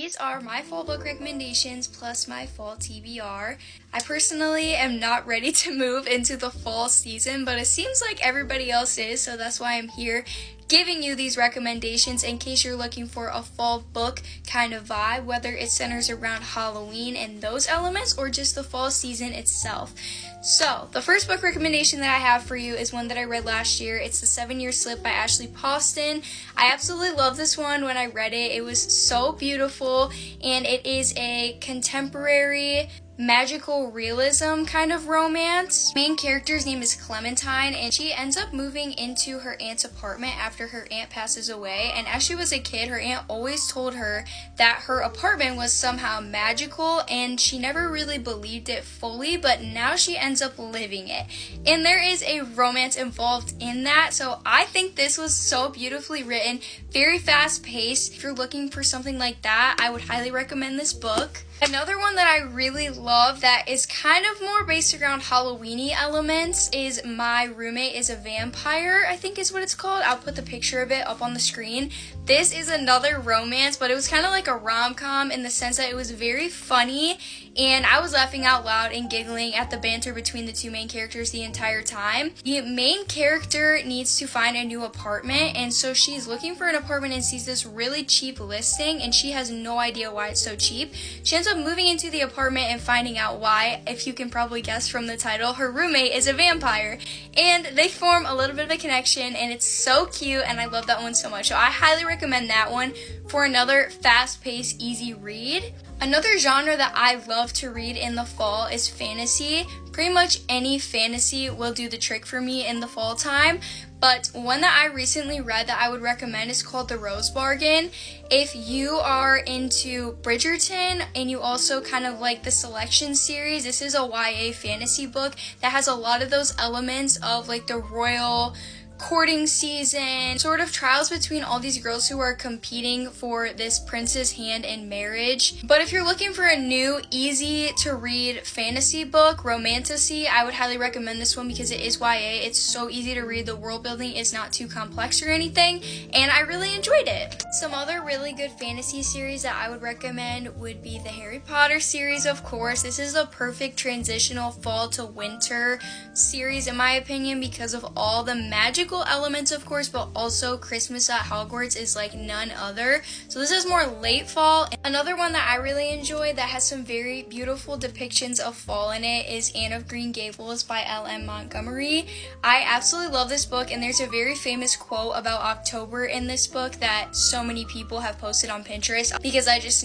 these are my fall book recommendations plus my fall TBR. I personally am not ready to move into the fall season, but it seems like everybody else is, so that's why I'm here giving you these recommendations in case you're looking for a fall book kind of vibe, whether it centers around Halloween and those elements or just the fall season itself. So, the first book recommendation that I have for you is one that I read last year. It's The 7-Year Slip by Ashley Poston. I absolutely love this one when I read it. It was so beautiful, and it is a contemporary magical realism kind of romance. The main character's name is Clementine, and she ends up moving into her aunt's apartment after her aunt passes away. And as she was a kid, her aunt always told her that her apartment was somehow magical, and she never really believed it fully, but now she ends up living it. And there is a romance involved in that, so I think this was so beautifully written, very fast paced. If you're looking for something like that, I would highly recommend this book. Another one that I really love that is kind of more based around Halloween-y elements is My Roommate is a Vampire, I think is what it's called. I'll put the picture of it up on the screen. This is another romance, but it was kind of like a rom-com in the sense that it was very funny, and I was laughing out loud and giggling at the banter between the two main characters the entire time. The main character needs to find a new apartment, and so she's looking for an apartment and sees this really cheap listing, and she has no idea why it's so cheap. She ends up moving into the apartment and finding out why. If you can probably guess from the title, her roommate is a vampire, and they form a little bit of a connection, and it's so cute, and I love that one so much. So I highly recommend that one for another fast-paced, easy read. Another genre that I love to read in the fall is fantasy. Pretty much any fantasy will do the trick for me in the fall time, but one that I recently read that I would recommend is called The Rose Bargain. If you are into Bridgerton and you also kind of like the Selection series, this is a YA fantasy book that has a lot of those elements of like the royal courting season, sort of trials between all these girls who are competing for this prince's hand in marriage. But if you're looking for a new, easy to read fantasy book, romantasy, I would highly recommend this one because it is YA. It's so easy to read. The world building is not too complex or anything, and I really enjoyed it. Some other really good fantasy series that I would recommend would be the Harry Potter series, of course. This is a perfect transitional fall to winter series in my opinion because of all the magical elements, of course, but also Christmas at Hogwarts is like none other. So this is more late fall. Another one that I really enjoy that has some very beautiful depictions of fall in it is Anne of Green Gables by L.M. Montgomery. I absolutely love this book, and there's a very famous quote about October in this book that so many people have posted on Pinterest because I just